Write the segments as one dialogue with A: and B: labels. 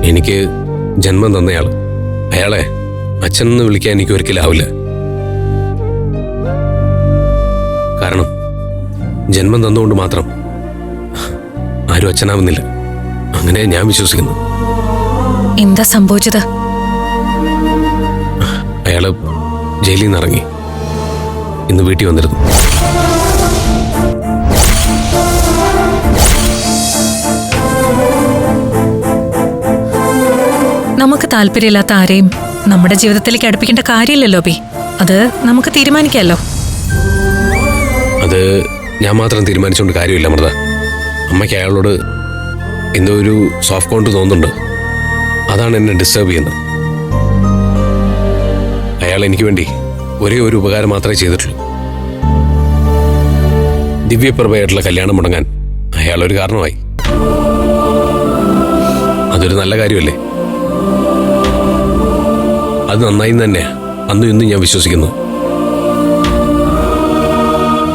A: എനിക്ക് ജന്മം തന്നയാൾ, അയാളെ അച്ഛനെന്ന് വിളിക്കാൻ എനിക്ക് ഒരിക്കലാവില്ല. കാരണം ജന്മം തന്നുകൊണ്ട് മാത്രം ആരും അച്ഛനാവുന്നില്ല. അങ്ങനെ ഞാൻ വിശ്വസിക്കുന്നു.
B: എന്താ സംഭവിച്ചത്?
A: അയാള് ജയിലിൽ നിന്ന് ഇറങ്ങി ഇന്ന് വീട്ടിൽ വന്നിരുന്നു.
B: നമുക്ക് താല്പര്യമില്ലാത്ത ആരെയും നമ്മുടെ ജീവിതത്തിലേക്ക് അടുപ്പിക്കേണ്ട കാര്യമില്ലല്ലോ ബി. അത് നമുക്ക് തീരുമാനിക്കാമല്ലോ.
A: അത് ഞാൻ മാത്രം തീരുമാനിച്ചുകൊണ്ട് കാര്യമില്ല അമൃത. അമ്മയ്ക്ക് അയാളോട് എന്തോ ഒരു സോഫ്റ്റ് കോൺട്രാക്ട് തോന്നുന്നുണ്ട്. അതാണ് എന്നെ ഡിസ്റ്റർബ് ചെയ്യുന്നത്. അയാൾ എനിക്ക് വേണ്ടി ഒരേ ഒരു ഉപകാരം മാത്രമേ ചെയ്തിട്ടുള്ളൂ. ദിവ്യപ്രഭയായിട്ടുള്ള കല്യാണം മുടങ്ങാൻ അയാളൊരു കാരണമായി. അതൊരു നല്ല കാര്യമല്ലേ? അത് നന്നായി തന്നെയാ അന്നും ഇന്നും ഞാൻ വിശ്വസിക്കുന്നു.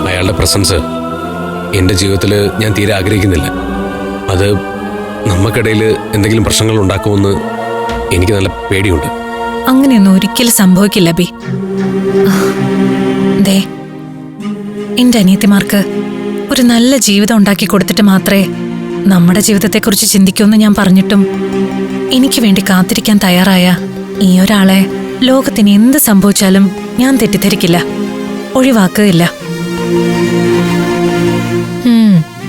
A: അയാളുടെ പ്രസൻസ് എൻ്റെ ജീവിതത്തിൽ ഞാൻ തീരെ ആഗ്രഹിക്കുന്നില്ല. അത് നമുക്കിടയിൽ എന്തെങ്കിലും പ്രശ്നങ്ങൾ ഉണ്ടാക്കുമെന്ന് എനിക്ക് നല്ല പേടിയുണ്ട്.
B: അങ്ങനെയൊന്നും ഒരിക്കലും സംഭവിക്കില്ല ബി. ദേ, എന്റെ അനിയത്തിമാർക്ക് ഒരു നല്ല ജീവിതം ഉണ്ടാക്കി കൊടുത്തിട്ട് മാത്രമേ നമ്മുടെ ജീവിതത്തെക്കുറിച്ച് ചിന്തിക്കുമെന്ന് ഞാൻ പറഞ്ഞിട്ടും എനിക്ക് വേണ്ടി കാത്തിരിക്കാൻ തയ്യാറായ ഈ ഒരാളെ ലോകത്തിന് എന്ത് സംഭവിച്ചാലും ഞാൻ തെറ്റിദ്ധരിക്കില്ല, ഒഴിവാക്കുകയില്ല.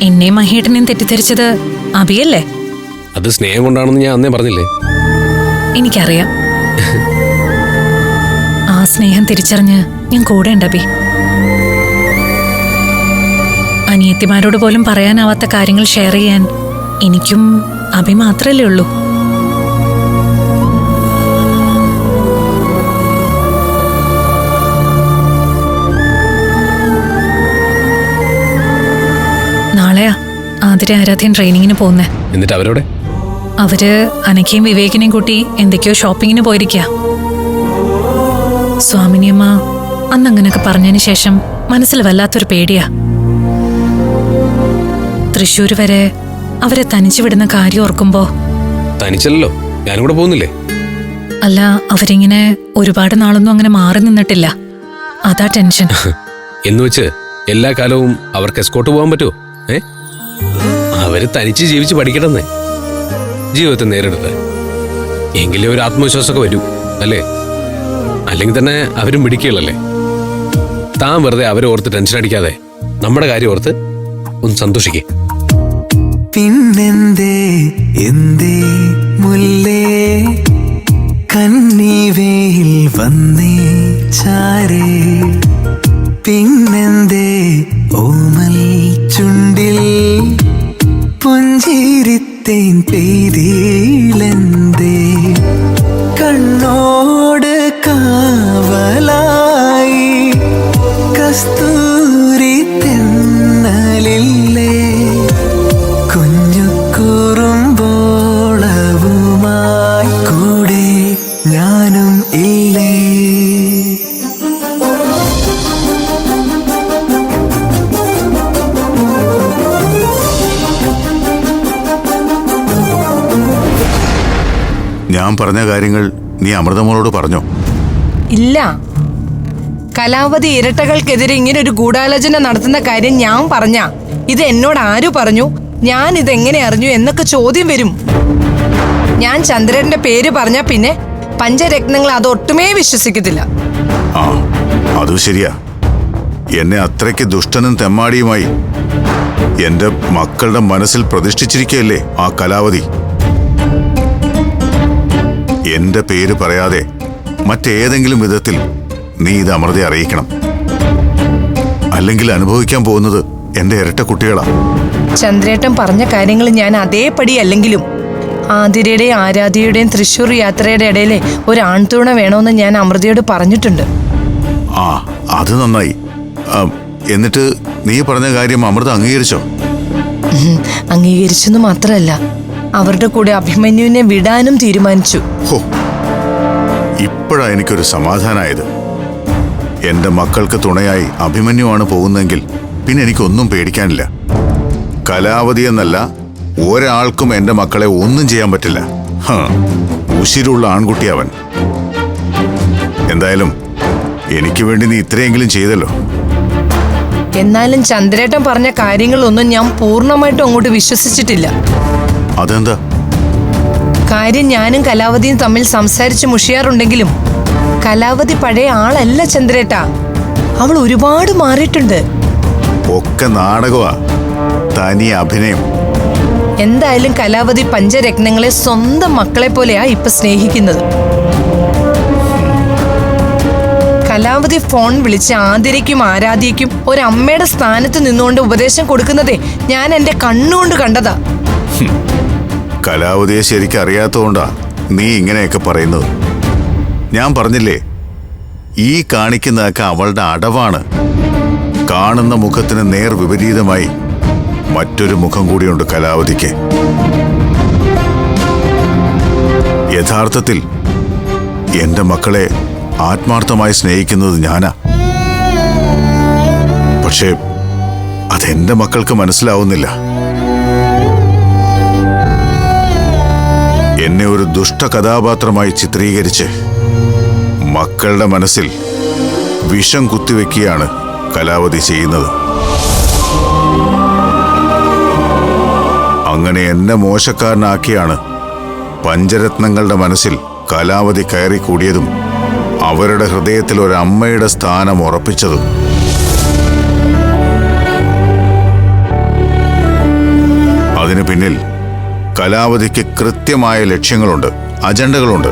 B: എന്നെയും മഹേട്ടനെയും തെറ്റിദ്ധരിച്ചത് അബിയല്ലേ?
A: അത് സ്നേഹം കൊണ്ടാണെന്ന് ഞാൻ അന്നേ പറഞ്ഞില്ലേ?
B: എനിക്കറിയാം. ആ സ്നേഹം തിരിച്ചറിഞ്ഞ് ഞാൻ കൂടെ ഉണ്ട് അബി. അനിയത്തിമാരോട് പോലും പറയാനാവാത്ത കാര്യങ്ങൾ ഷെയർ ചെയ്യാൻ എനിക്കും അബി മാത്രമല്ലേ ഉള്ളൂ. നാളെയാ ആതിര ആരാധ്യൻ ട്രെയിനിങ്ങിന് പോകുന്നേ.
A: എന്നിട്ട് അവരോടെ?
B: അവര് അനക്കയും വിവേകിനെയും കൂട്ടി എന്തൊക്കെയോ ഷോപ്പിങ്ങിന് പോയിരിക്കുക. സ്വാമിനിയമ്മ അന്നങ്ങനൊക്കെ പറഞ്ഞതിന് ശേഷം മനസ്സിൽ വല്ലാത്തൊരു പേടിയാ. തൃശ്ശൂർ വരെ അവരെ തനിച്ചു വിടുന്ന കാര്യം ഓർക്കുമ്പോ.
A: തനിച്ചല്ലോ, ഞാനും കൂടെ പോകുന്നില്ലേ?
B: അല്ല, അവരിങ്ങനെ ഒരുപാട് നാളൊന്നും അങ്ങനെ മാറി നിന്നിട്ടില്ല, അതാ ടെൻഷൻ.
A: എന്ന് വെച്ച് എല്ലാ കാലവും അവർക്ക് എസ്കോട്ട് പോകാൻ പറ്റുമോ? അവര് തനിച്ച് ജീവിച്ച് പഠിക്കണമെന്നേ, ജീവിതത്തെ നേരിടട്ടെ. എങ്കിലേ ഒരു ആത്മവിശ്വാസമൊക്കെ വരൂ, അല്ലേ? അല്ലെങ്കിൽ തന്നെ അവരും പിടിക്കുകയുള്ളല്ലേ. താൻ വെറുതെ അവരെ ഓർത്ത് ടെൻഷൻ അടിക്കാതെ നമ്മുടെ കാര്യം ഓർത്ത് ഒന്ന് സന്തോഷിക്കേ.
C: പിന്നെന്തേ എന്തേ മുല്ലേ കന്നിവേയിൽ വന്നേ ചാരേ, പിന്നെന്തേ ഓമൽ ചുണ്ടിൽ പുഞ്ചിരിത്തേൻ പെയ്തിലെന്തേ, കണ്ണോട് കാവലായി കസ്തൂരി തെന്നലില്ലേ, കുഞ്ഞു കുറുമ്പോളവുമായി കൂടെ ഞാനും ഇല്ലേ.
D: ഞാൻ പറഞ്ഞ കാര്യങ്ങൾ നീ അമൃതമോളോട് പറഞ്ഞോ?
E: ഇല്ല. കലാവതി ഇരട്ടകൾക്കെതിരെ ഇങ്ങനെ ഒരു ഗൂഢാലോചന നടത്തുന്ന കാര്യം ഞാൻ പറഞ്ഞ ഇത് എന്നോട് ആരു പറഞ്ഞു, ഞാൻ ഇതെങ്ങനെ അറിഞ്ഞു എന്നൊക്കെ ചോദ്യം വരും. ഞാൻ ചന്ദ്രന്റെ പേര് പറഞ്ഞ പിന്നെ പഞ്ചരത്നങ്ങൾ അതൊട്ടുമേ വിശ്വസിക്കത്തില്ല.
D: ആ, അത് ശരിയാ. എന്നെ അത്രയ്ക്ക് ദുഷ്ടനും തെമ്മാടിയുമായി എന്റെ മക്കളുടെ മനസ്സിൽ പ്രതിഷ്ഠിച്ചിരിക്കുകയല്ലേ ആ കലാവതി. എന്റെ പേര് പറയാതെ മറ്റേതെങ്കിലും വിധത്തിൽ നീ ഇത് അമൃതയെ അറിയിക്കണം. അല്ലെങ്കിൽ അനുഭവിക്കാൻ പോകുന്നത് എന്റെ ഇരട്ട കുട്ടികളാ.
E: ചന്ദ്രേട്ടൻ പറഞ്ഞ കാര്യങ്ങൾ ഞാൻ അതേപടി അല്ലെങ്കിലും ആതിരയുടെയും ആരാധ്യയുടെയും തൃശ്ശൂർ യാത്രയുടെ ഇടയിലെ ഒരു ആൺതുണ വേണമെന്ന് ഞാൻ അമൃതയോട് പറഞ്ഞിട്ടുണ്ട്.
D: ആ, അത് നന്നായി. എന്നിട്ട് നീ പറഞ്ഞ കാര്യം അമൃത അംഗീകരിച്ചോ?
E: അംഗീകരിച്ചെന്ന് മാത്രമല്ല, അവരുടെ കൂടെ അഭിമന്യുവിനെ വിടാനും തീരുമാനിച്ചു.
D: ഹോ, ഇപ്പോഴാ എനിക്കൊരു സമാധാനമായത്. എന്റെ മക്കൾക്ക് തുണയായി അഭിമന്യുവാണ് പോകുന്നതെങ്കിൽ പിന്നെ എനിക്കൊന്നും പേടിക്കാനില്ല. കലാവതി എന്നല്ല, ഒരാൾക്കും എന്റെ മക്കളെ ഒന്നും ചെയ്യാൻ പറ്റില്ല. ഉശിരുള്ള ആൺകുട്ടി അവൻ. എന്തായാലും എനിക്ക് വേണ്ടി നീ ഇത്രയെങ്കിലും ചെയ്തല്ലോ.
E: എന്നാലും ചന്ദ്രേട്ടൻ പറഞ്ഞ കാര്യങ്ങളൊന്നും ഞാൻ പൂർണ്ണമായിട്ടും അങ്ങോട്ട് വിശ്വസിച്ചിട്ടില്ല.
D: അതെന്താ?
E: കാര്യം ഞാനും കലാവതിയും തമ്മിൽ സംസാരിച്ച് മുഷിയാറുണ്ടെങ്കിലും കലാവതി പഴയ ആളല്ല ചന്ദ്രേട്ടാ. അവൾ ഒരുപാട് മാറിയിട്ടുണ്ട്.
D: ഒക്കെ നാടകമാ, തനി അഭിനയം.
E: എന്തായാലും കലാവതി പഞ്ചരത്നങ്ങളെ സ്വന്തം മക്കളെ പോലെയാ ഇപ്പൊ സ്നേഹിക്കുന്നത്. കലാവതി ഫോൺ വിളിച്ച് ആതിരയ്ക്കും ആരാധ്യയ്ക്കും ഒരമ്മയുടെ സ്ഥാനത്ത് നിന്നുകൊണ്ട് ഉപദേശം കൊടുക്കുന്നതേ ഞാൻ എന്റെ കണ്ണുകൊണ്ട് കണ്ടതാ.
D: കലാവതിയെ ശരിക്കും അറിയാത്തതുകൊണ്ടാ നീ ഇങ്ങനെയൊക്കെ പറയുന്നത്. ഞാൻ പറഞ്ഞില്ലേ, ഈ കാണിക്കുന്നതൊക്കെ അവളുടെ അടവാണ്. കാണുന്ന മുഖത്തിന് നേർ വിപരീതമായി മറ്റൊരു മുഖം കൂടിയുണ്ട് കലാവതിക്ക്. യഥാർത്ഥത്തിൽ എന്റെ മക്കളെ ആത്മാർത്ഥമായി സ്നേഹിക്കുന്നത് ഞാനാ. പക്ഷേ അതെന്റെ മക്കൾക്ക് മനസ്സിലാവുന്നില്ല. എന്നെ ഒരു ദുഷ്ട കഥാപാത്രമായി ചിത്രീകരിച്ച് മക്കളുടെ മനസ്സിൽ വിഷം കുത്തിവെക്കുകയാണ് കലാവതി ചെയ്യുന്നത്. അങ്ങനെ എന്നെ മോശക്കാരനാക്കിയാണ് പഞ്ചരത്നങ്ങളുടെ മനസ്സിൽ കലാവതി കയറി കൂടിയതും അവരുടെ ഹൃദയത്തിൽ ഒരമ്മയുടെ സ്ഥാനം ഉറപ്പിച്ചതും. അതിനു പിന്നിൽ കലാവതിക്ക് കൃത്യമായ ലക്ഷ്യങ്ങളുണ്ട്, അജണ്ടകളുണ്ട്.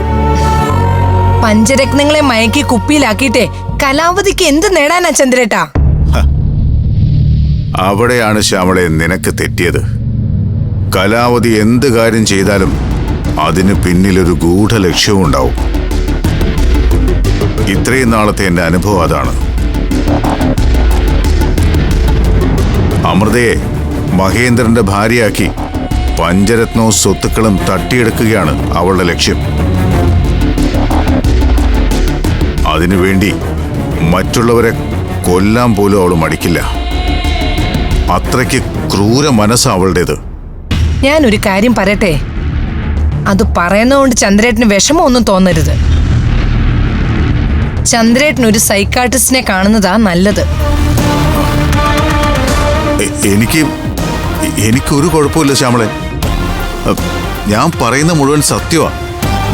E: പഞ്ചരത്നങ്ങളെ മയക്കി കുപ്പിയിലാക്കിയിട്ടേ കലാവതിക്ക് എന്ത് നേടാനാ ചന്ദ്രേട്ടാ?
D: അവിടെയാണ് ശ്യാമളെ നിനക്ക് തെറ്റിയത്. കലാവതി എന്ത് കാര്യം ചെയ്താലും അതിന് പിന്നിലൊരു ഗൂഢലക്ഷ്യവും ഉണ്ടാവും. ഇത്രയും നാളത്തെ എന്റെ അനുഭവം അതാണ്. അമൃതയെ മഹേന്ദ്രന്റെ ഭാര്യയാക്കി പഞ്ചരത്നവും സ്വത്തുക്കളും തട്ടിയെടുക്കുകയാണ് അവളുടെ ലക്ഷ്യം. അതിനുവേണ്ടി മറ്റുള്ളവരെ കൊല്ലാൻ പോലും അവൾ മടിക്കില്ല. അത്രയ്ക്ക് ക്രൂര മനസ്സാ അവളുടേത്.
E: ഞാനൊരു കാര്യം പറയട്ടെ, അത് പറയുന്നതുകൊണ്ട് ചന്ദ്രേട്ടന് വിഷമമൊന്നും തോന്നരുത്. ചന്ദ്രേട്ടൻ ഒരു സൈക്കാട്രിസ്റ്റിനെ കാണുന്നതാ നല്ലത്.
D: എനിക്കൊരു കുഴപ്പമില്ല ശ്യാമളെ. ഞാൻ പറയുന്ന മുഴുവൻ സത്യമാ.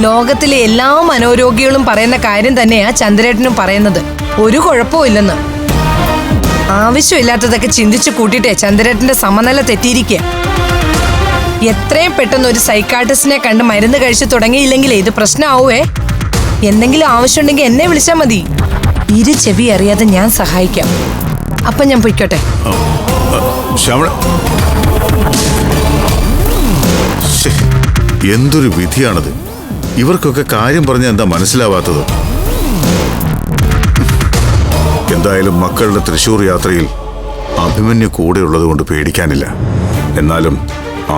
E: ലോകത്തിലെ എല്ലാ മനോരോഗികളും പറയുന്ന കാര്യം തന്നെയാ ചന്ദ്രേട്ടനും പറയുന്നത്. ഒരു കുഴപ്പവും ഇല്ലെന്ന്. ആവശ്യമില്ലാത്തതൊക്കെ ചിന്തിച്ചു കൂട്ടിയിട്ടേ ചന്ദ്രേട്ടന്റെ സമനില തെറ്റിയിരിക്കുക. എത്രയും പെട്ടെന്ന് ഒരു സൈക്കാട്രിസ്റ്റിനെ കണ്ട് മരുന്ന് കഴിച്ചു തുടങ്ങിയില്ലെങ്കിലേ ഇത് പ്രശ്നമാവേ. എന്തെങ്കിലും ആവശ്യമുണ്ടെങ്കിൽ എന്നെ വിളിച്ചാൽ മതി. ഇരു ചെവി അറിയാതെ ഞാൻ സഹായിക്കാം. അപ്പൊ ഞാൻ പൊയ്ക്കോട്ടെ.
D: എന്തൊരു വിധിയാണത്. ഇവർക്കൊക്കെ കാര്യം പറഞ്ഞ എന്താ മനസ്സിലാവാത്തത്? എന്തായാലും മക്കളുടെ തൃശൂർ യാത്രയിൽ അഭിമന്യു കൂടെയുള്ളത് കൊണ്ട് പേടിക്കാനില്ല. എന്നാലും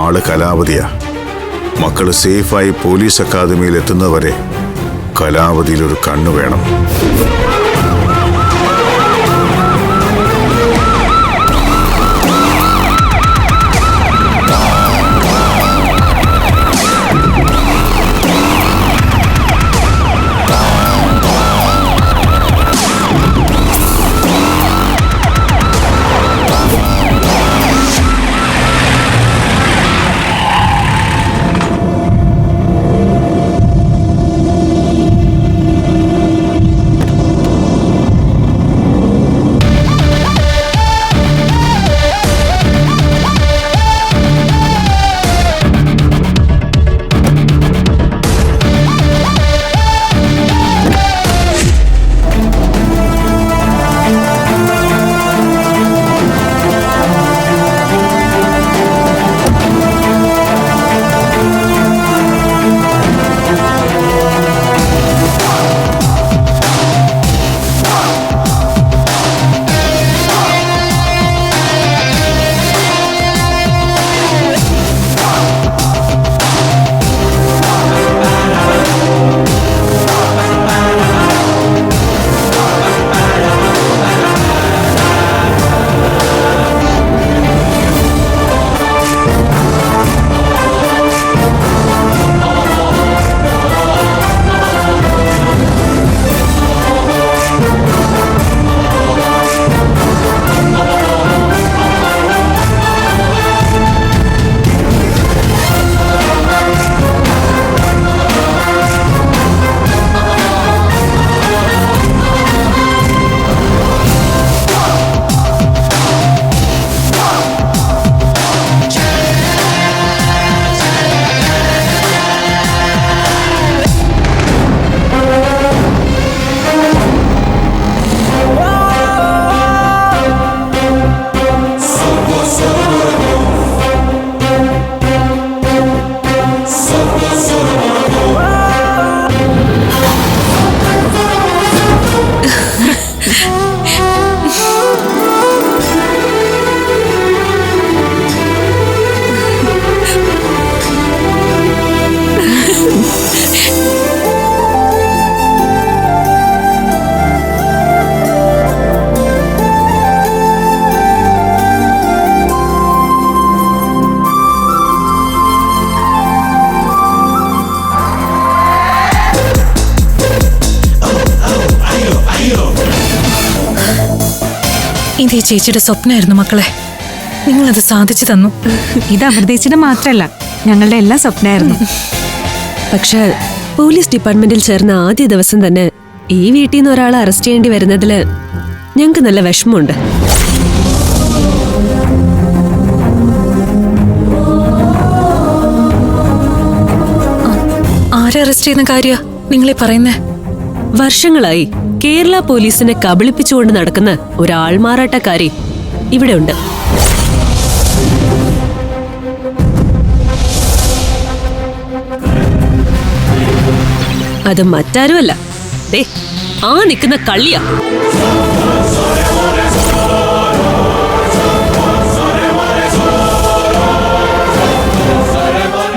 D: ആള് കലാവതിയാ. മക്കള് സേഫായി പോലീസ് അക്കാദമിയിൽ എത്തുന്നവരെ കലാവതിയിലൊരു കണ്ണു വേണം.
B: ഇത് ഈ ചേച്ചിയുടെ സ്വപ്നമായിരുന്നു മക്കളെ. നിങ്ങളത് സാധിച്ചു തന്നു.
F: ഇത് അമൃതേച്ചിയുടെ മാത്രല്ല, ഞങ്ങളുടെ എല്ലാം സ്വപ്നമായിരുന്നു.
G: പക്ഷെ പോലീസ് ഡിപ്പാർട്ട്മെന്റിൽ ചേർന്ന ആദ്യ ദിവസം തന്നെ ഈ വീട്ടിൽ നിന്ന് ഒരാളെ അറസ്റ്റ് ചെയ്യേണ്ടി വരുന്നതില് ഞങ്ങൾക്ക് നല്ല വിഷമമുണ്ട്.
B: ആരെ അറസ്റ്റ് ചെയ്യുന്ന കാര്യ നിങ്ങളീ പറയുന്നേ?
G: വർഷങ്ങളായി കേരള പോലീസിനെ കബളിപ്പിച്ചുകൊണ്ട് നടക്കുന്ന ഒരാൾമാറാട്ടക്കാരി ഇവിടെ ഉണ്ട്. അത് മറ്റാരുമല്ല, ദേ ആ നിൽക്കുന്ന കള്ളിയാ.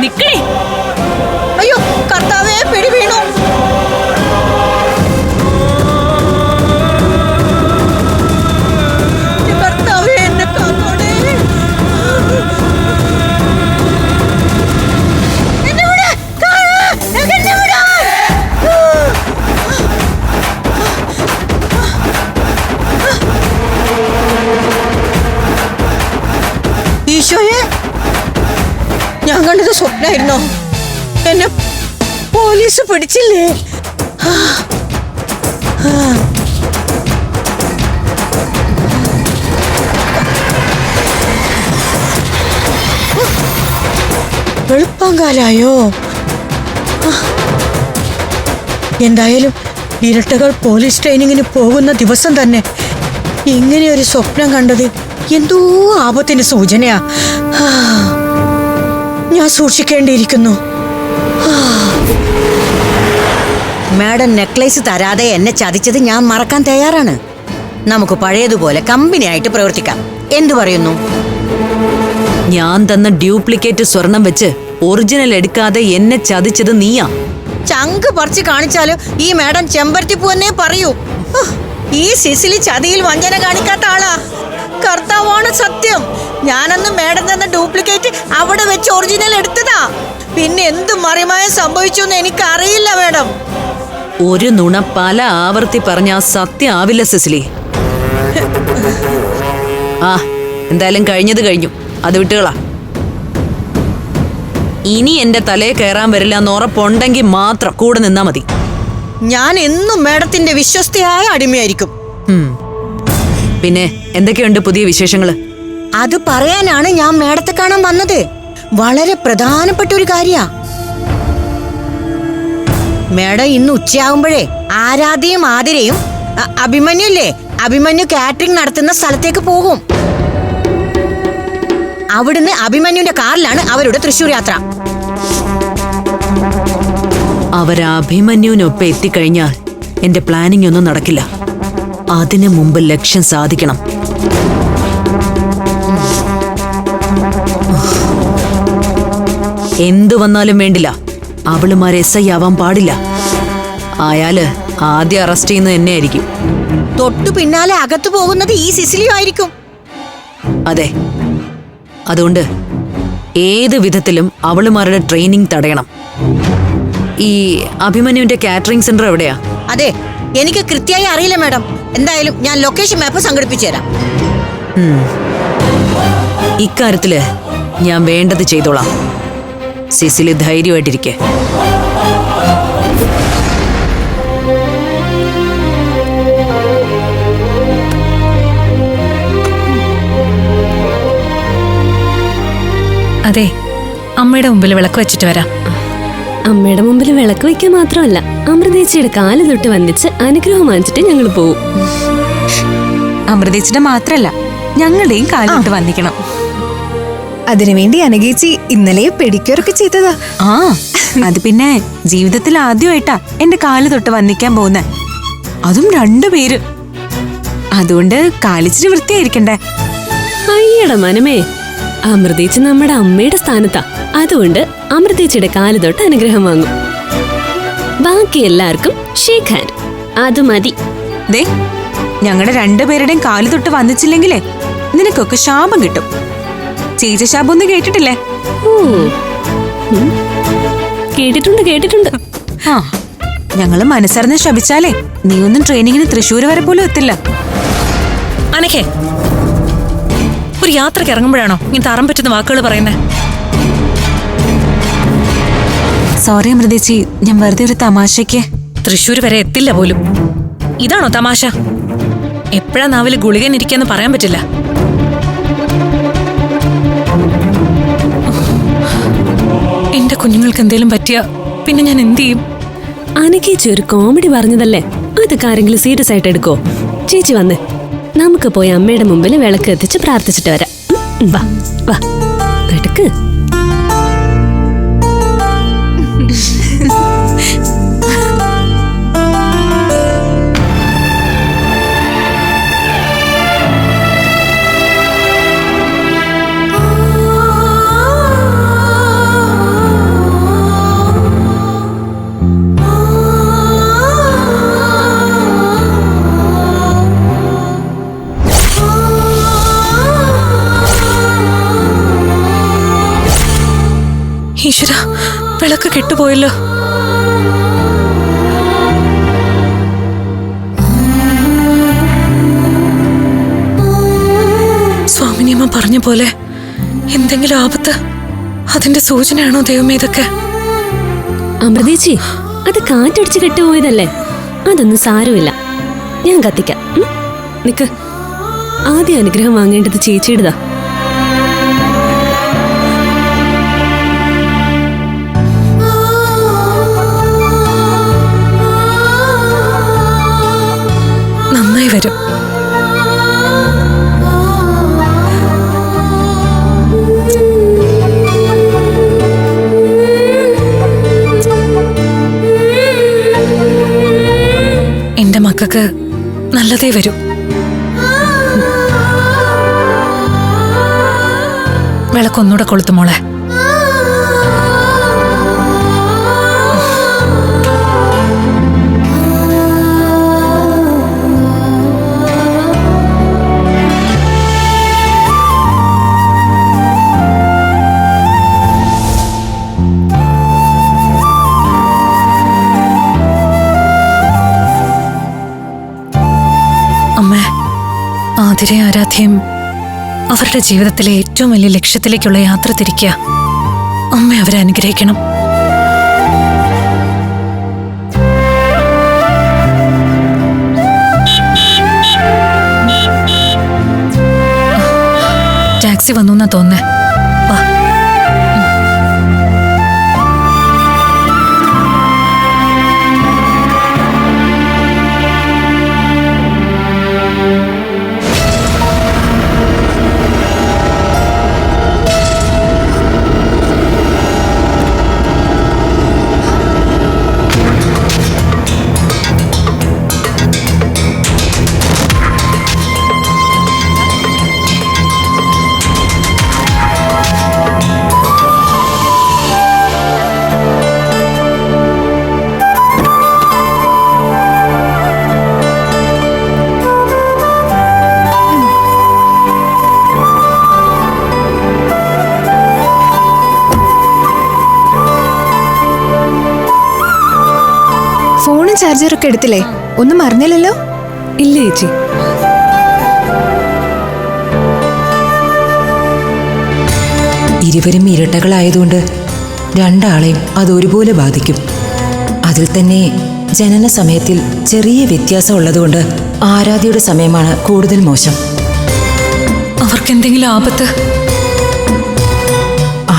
G: നിക്കണേ.
E: അയ്യോ കർത്താവേ, പിടി വീണു. കർത്താവേ, എന്നെ കാത്തോണേ. എന്നെ വിട്. എന്നെ വിട്. ഈശോയെ, ഞാൻ കണ്ടത് സ്വപ്നമായിരുന്നോ? എന്നെ പോലീസ് പിടിച്ചില്ലേ? വെളുപ്പാങ്കാലായോ? എന്തായാലും ഇരട്ടകൾ പോലീസ് ട്രെയിനിങ്ങിന് പോകുന്ന ദിവസം തന്നെ ഇങ്ങനെ ഒരു സ്വപ്നം കണ്ടത് എന്തോ ആപത്തിന് സൂചനയാ. ഞാൻ സൂക്ഷിക്കേണ്ടിയിരിക്കുന്നു.
H: മാഡം നെക്ലേസ് തരാതെ എന്നെ ചതിച്ചത് ഞാൻ മറക്കാൻ തയ്യാറാണ്. നമുക്ക് പഴയതുപോലെ കമ്പനിയായിട്ട് പ്രവർത്തിക്കാം. എന്തു പറയുന്നു?
I: ഞാൻ തന്ന ഡ്യൂപ്ലിക്കേറ്റ് സ്വർണം വെച്ച് ഒറിജിനൽ എടുക്കാതെ എന്നെ ചതിച്ചത് നീയാ.
H: ചങ്ക് പറിച്ച് കാണിച്ചാലും ഈ മാഡം ചെമ്പരത്തിപ്പൂ എന്നേ പറയൂ. ഈ സിസിലി ചതിയിൽ വഞ്ചന കാണിക്കാത്ത ആളാ. കർത്താവാണ് സത്യം. ഞാനന്ന് മാഡം തന്ന ഡ്യൂപ്ലിക്കേറ്റ് അവിടെ വെച്ച് ഒറിജിനൽ എടുത്തതാ. പിന്നെ എന്ത് മറിമായം സംഭവിച്ചു എന്ന് എനിക്കറിയില്ല മാഡം.
I: ഒരു നുണ പല ആവർത്തി പറഞ്ഞ സത്യം ആവില്ല സിസിലി. ആ എന്തായാലും കഴിഞ്ഞത് കഴിഞ്ഞു, അത് വിട്ടുകളാ. ഇനി എന്റെ തലയെ കയറാൻ വരില്ല എന്ന് ഉറപ്പുണ്ടെങ്കിൽ മാത്രം കൂടെ നിന്നാ മതി.
H: ഞാൻ എന്നും മാഡത്തിന്റെ വിശ്വസ്തയായ അടിമയായിരിക്കും.
I: പിന്നെ എന്തൊക്കെയുണ്ട് പുതിയ വിശേഷങ്ങള്?
H: അത് പറയാനാണ് ഞാൻ മാഡത്തെ കാണാൻ വന്നത്. വളരെ പ്രധാനപ്പെട്ട ഒരു കാര്യ. മാഡം ഇന്ന് ഉച്ചയാകുമ്പോഴേ ആരാധ്യയും ആതിരയും അഭിമന്യുല്ലേ, അഭിമന്യു കാറ്ററിംഗ് നടത്തുന്ന സ്ഥലത്തേക്ക് പോകും. അവിടുന്ന് അഭിമന്യുന്റെ കാറിലാണ് അവരുടെ തൃശ്ശൂർ യാത്ര.
I: അവരഭിമന്യുവിനൊപ്പം എത്തിക്കഴിഞ്ഞാൽ എന്റെ പ്ലാനിംഗ് ഒന്നും നടക്കില്ല. അതിനു മുമ്പ് ലക്ഷ്യം സാധിക്കണം. എന്തു വന്നാലും വേണ്ടില്ല, അവളുമാരെ SI ആവാൻ പാടില്ല. ആയാല് ആദ്യം അറസ്റ്റ് ചെയ്യുന്നത് എന്നെ ആയിരിക്കും.
H: തൊട്ടു പിന്നാലെ അകത്തു പോകുന്നത് ഈ സിസിലിയും ആയിരിക്കും.
I: അതെ, അതുകൊണ്ട് ഏത് വിധത്തിലും അവളുമാരുടെ ട്രെയിനിങ് തടയണം. ഈ അഭിമന്യുവിന്റെ കാറ്ററിംഗ് സെന്റർ എവിടെയാ?
H: അതെ, എനിക്ക് കൃത്യമായി അറിയില്ല മാഡം. എന്തായാലും ഞാൻ ലൊക്കേഷൻ മാപ്പ് സംഘടിപ്പിച്ചു തരാം.
I: ഇക്കാര്യത്തില് ഞാൻ വേണ്ടത് ചെയ്തോളാം. സിസിലി ധൈര്യമായിട്ടിരിക്കെ.
B: അതെ, അമ്മയുടെ മുമ്പിൽ വിളക്ക് വെച്ചിട്ട് വരാം.
G: അമ്മയുടെ മുമ്പിൽ വിളക്ക് വയ്ക്കാൻ മാത്രമല്ല, അമൃതേച്ചിയുടെ കാല് തൊട്ട് വന്നിച്ച് അനുഗ്രഹം വാങ്ങിച്ചിട്ട് ഞങ്ങൾ പോവും.
F: അമൃതേച്ചിയുടെ മാത്രല്ല, ഞങ്ങളുടെയും കാലിട്ട് വന്നിക്കണം.
J: അതിനുവേണ്ടി അനഘേച്ചി ഇന്നലെ പെഡിക്യൂറൊക്കെ ചെയ്തതാ.
F: ആ, അത് പിന്നെ ജീവിതത്തിൽ ആദ്യമായിട്ടാ എന്റെ കാല് തൊട്ട് വന്നിക്കാൻ പോകുന്നെ, അതും 2 പേര്. അതുകൊണ്ട് കാലിച്ചിരി വൃത്തിയായിരിക്കണ്ടേ.
G: അയ്യട മനമേ, അമൃതേച്ചി നമ്മുടെ അമ്മയുടെ സ്ഥാനത്താ. അതുകൊണ്ട് അമൃതേച്ചിയുടെ കാല് തൊട്ട് അനുഗ്രഹം വാങ്ങും. ബാക്കി എല്ലാവർക്കും ഷേക്ക് ഹാൻഡ്, അത് മതി.
F: ദേ, ഞങ്ങളുടെ 2 പേരുടെയും കാല് തൊട്ട് വന്നിച്ചില്ലെങ്കിലേ നിനക്കൊക്കെ ശാപം കിട്ടും. ചേച്ച ശാപം ഒന്നും കേട്ടിട്ടില്ലേ?
G: ഓ, കേട്ടിട്ടുണ്ട്.
F: ആ, ഞങ്ങള് മനസ്സറിഞ്ഞ് ശപിച്ചാലേ നീ ഒന്നും ട്രെയിനിങ്ങിന് തൃശ്ശൂർ വരെ പോലും എത്തില്ല.
B: അനക്കേ ഒരു യാത്രയ്ക്ക് ഇറങ്ങുമ്പോഴാണോ ഇങ്ങനത്തെ അറം പറ്റുന്ന വാക്കുകൾ പറയുന്നത്?
F: സോറി അമൃതേച്ചി, ഞാൻ വെറുതെ ഒരു തമാശയ്ക്ക്.
B: തൃശ്ശൂർ വരെ എത്തില്ല പോലും. ഇതാണോ തമാശ? എപ്പോഴാ നാവില് ഗുളികൻ ഇരിക്കാന്ന് പറയാൻ പറ്റില്ല. എന്റെ കുഞ്ഞുങ്ങൾക്ക് എന്തേലും പറ്റിയ പിന്നെ ഞാൻ എന്ത് ചെയ്യും?
G: അനക്കേച്ചി ഒരു കോമഡി പറഞ്ഞതല്ലേ, അതൊക്കെ ആരെങ്കിലും സീരിയസ് ആയിട്ട് എടുക്കോ? ചേച്ചി വന്ന് നമുക്ക് പോയി അമ്മയുടെ മുമ്പിൽ വിളക്ക് എത്തിച്ച് പ്രാർത്ഥിച്ചിട്ട് വരാം. വാ വാ എടുക്ക്.
B: ഈശ്വര, വിളക്ക് കെട്ടുപോയല്ലോ. സ്വാമിനിയമ്മ പറഞ്ഞ പോലെ എന്തെങ്കിലും ആപത്ത്, അതിന്റെ സൂചനയാണോ ദൈവമേ ഇതൊക്കെ?
G: അമൃതേച്ചി, അത് കാറ്റടിച്ച് കെട്ടുപോയതല്ലേ, അതൊന്നും സാരമില്ല. ഞാൻ കത്തിക്കാം. നിക്ക്, ആദ്യം അനുഗ്രഹം വാങ്ങേണ്ടത് ചേച്ചിയുടേതാ.
B: നന്നായി വരും. എന്റെ മക്കൾക്ക് നല്ലതേ വരൂ. വിളക്കൊന്നൂടെ കൊളുത്തു മോളെ. അമ്മേ, ആതിരെ ആരാധ്യയും അവരുടെ ജീവിതത്തിലെ ഏറ്റവും വലിയ ലക്ഷ്യത്തിലേക്കുള്ള യാത്ര തിരിക്കുക. അമ്മ അവരെ അനുഗ്രഹിക്കണം. ടാക്സി വന്നു എന്നാ തോന്നേ. വാ.
J: ഫോണും ചാർജറൊക്കെ എടുത്തില്ലേ? ഒന്നും മറന്നില്ലല്ലോ?
G: ഇല്ല ചേച്ചി.
K: ഇരുവരും ഇരട്ടകളായതുകൊണ്ട് രണ്ടാളെയും അതൊരുപോലെ ബാധിക്കും. അതിൽ തന്നെ ജനന സമയത്തിൽ ചെറിയ വ്യത്യാസം ഉള്ളതുകൊണ്ട് ആരാധ്യയുടെ സമയമാണ് കൂടുതൽ മോശം.
B: അവർക്കെന്തെങ്കിലും ആപത്ത്?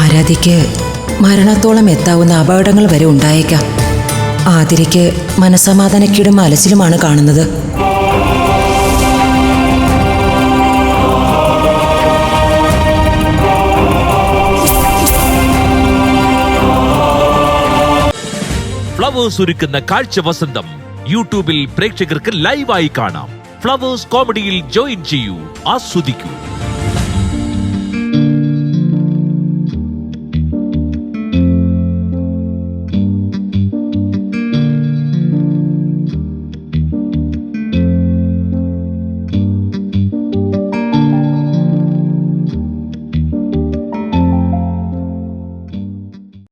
K: ആരാധ്യയ്ക്ക് മരണത്തോളം എത്താവുന്ന അപകടങ്ങൾ വരെ ഉണ്ടായേക്കാം. ആതിരയ്ക്ക് മനസ്സമാധാനക്കേടും അലച്ചിലുമാണ് കാണുന്നത്.
L: ഫ്ലവേഴ്സ് ഒരുക്കുന്ന കാഴ്ച വസന്തം യൂട്യൂബിൽ പ്രേക്ഷകർക്ക് ലൈവായി കാണാം. ഫ്ലവേഴ്സ് കോമഡിയിൽ ജോയിൻ ചെയ്യൂ, ആസ്വദിക്കൂ.